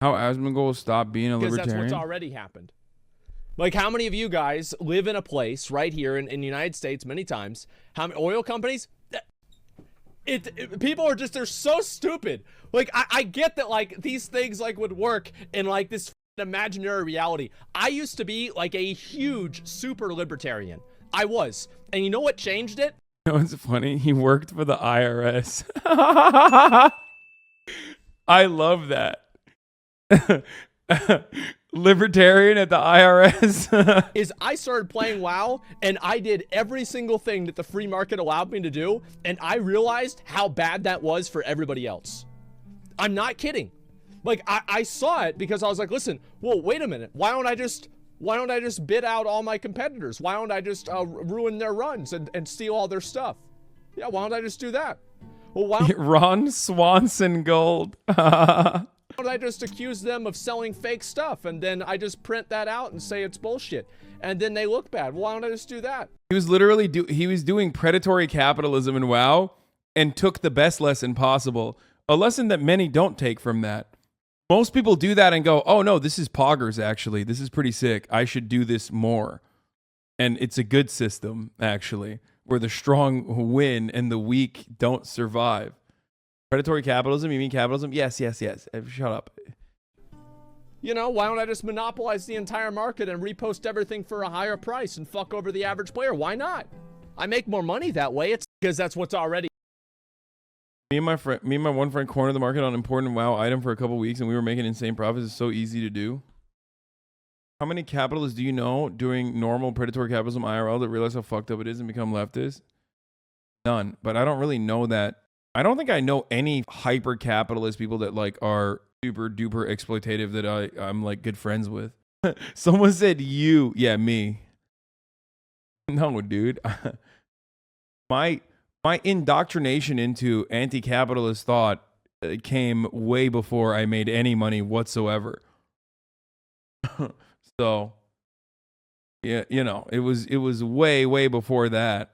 How Asmongold stopped being a because libertarian? that's what's already happened. Like, how many of you guys live in a place right here in the United States many times? How many oil companies? People are just, they're so stupid. Like, I get that, like, these things, like, would work in, like, this imaginary reality. I used to be, like, a huge super libertarian. I was. And you know what changed it? You know what's funny? He worked for the IRS. I love that. Libertarian at the IRS. Is I started playing WoW and I did every single thing that the free market allowed me to do, and I realized how bad that was for everybody else. I'm not kidding. Like, I saw it because I was like, listen, well, wait a minute. Why don't I just bid out all my competitors? Why don't I just ruin their runs and steal all their stuff? Yeah, why don't I just do that? Well, why don't Ron Swanson Gold. I just accuse them of selling fake stuff, and then I just print that out and say it's bullshit, and then they look bad? Why don't I just do that? He was literally doing predatory capitalism in WoW and took the best lesson possible. A lesson that many don't take from that. Most people do that and go, oh no, this is poggers actually. This is pretty sick. I should do this more. And it's a good system, actually, where the strong win and the weak don't survive. Predatory capitalism? You mean capitalism? Yes. Shut up. You know, why don't I just monopolize the entire market and repost everything for a higher price and fuck over the average player? Why not? I make more money that way. It's because that's what's already. Me and my one friend cornered the market on an important WoW item for a couple weeks, and we were making insane profits. It's so easy to do. How many capitalists do you know doing normal predatory capitalism IRL that realize how fucked up it is and become leftists? None. But I don't really know that. I don't think I know any hyper capitalist people that like are super duper exploitative that I'm like good friends with. Someone said you. Yeah, me. No, dude. My indoctrination into anti-capitalist thought came way before I made any money whatsoever. So, yeah, you know, it was way before that.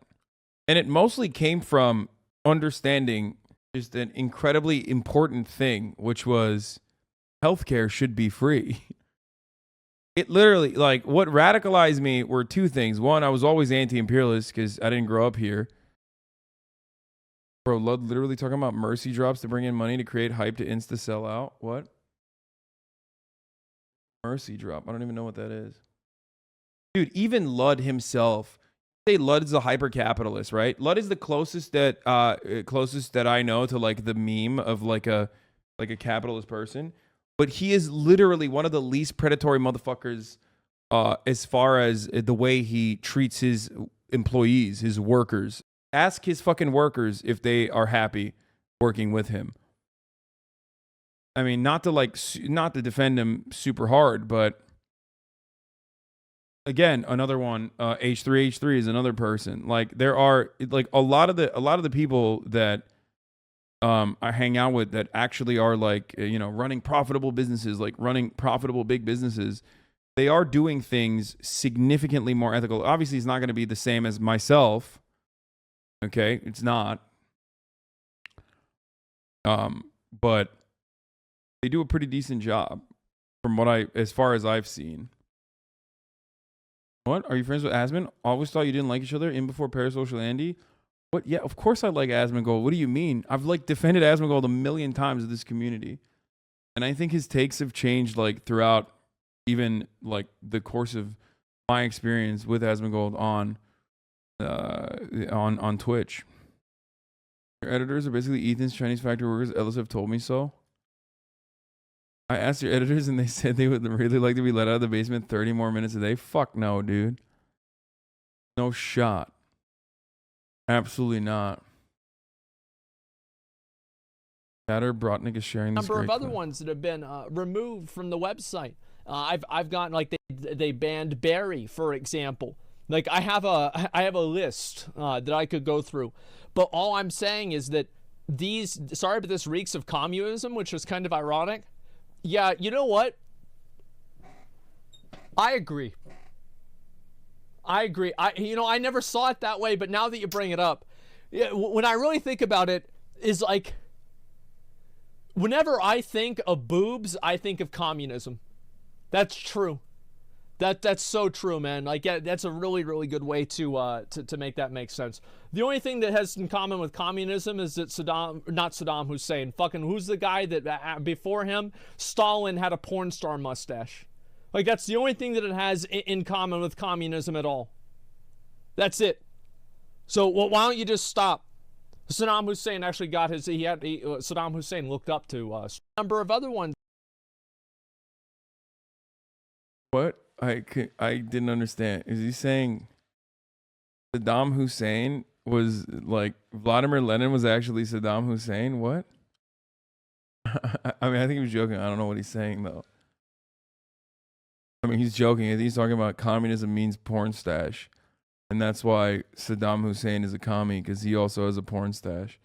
And it mostly came from understanding just an incredibly important thing, which was healthcare should be free. It literally, like, what radicalized me were two things. One, I was always anti-imperialist because I didn't grow up here. Bro, literally talking about mercy drops to bring in money to create hype to insta sell out. What? Mercy drop. I don't even know what that is. Dude, even Lud himself, say Lud is a hyper capitalist, right? Lud is the closest that I know to like the meme of like a capitalist person, but he is literally one of the least predatory motherfuckers as far as the way he treats his employees, his workers. Ask his fucking workers if they are happy working with him. I mean, not to defend him super hard, but again, another one, H3 is another person. Like there are like a lot of the people that I hang out with that actually are like, you know, running profitable businesses, like running profitable big businesses. They are doing things significantly more ethical. Obviously, it's not going to be the same as myself. Okay, it's not. But they do a pretty decent job from as far as I've seen. What? Are you friends with Asmon? Always thought you didn't like each other in before Parasocial Andy. What? Yeah, of course I like Asmongold. What do you mean? I've like defended Asmongold a million times in this community. And I think his takes have changed like throughout even like the course of my experience with Asmongold on Twitch. Your editors are basically Ethan's Chinese factory workers. Ellis have told me so. I asked your editors and they said they would really like to be let out of the basement 30 more minutes a day. Fuck no, dude. No shot. Absolutely not. Chatter Brotnick is sharing this. Number of other ones that have been removed from the website. I've gotten like they banned Barry, for example. Like I have a list that I could go through, but all I'm saying is that sorry, but this reeks of communism, which is kind of ironic. Yeah, you know what? I agree. I never saw it that way, but now that you bring it up, when I really think about it, is like Whenever I think of boobs, I think of communism. That's true. That's so true, man. Like, yeah, that's a really, really good way to make that make sense. The only thing that has in common with communism is that not Saddam Hussein. Fucking who's the guy that before him? Stalin had a porn star mustache. Like, that's the only thing that it has in common with communism at all. That's it. So why don't you just stop? Saddam Hussein actually got his. Saddam Hussein looked up to a number of other ones. What? I didn't understand. Is he saying Saddam Hussein was like Vladimir Lenin was actually Saddam Hussein? What? I mean, I think he was joking. I don't know what he's saying though. I mean, he's joking. He's talking about communism means porn stash, and that's why Saddam Hussein is a commie, because he also has a porn stash.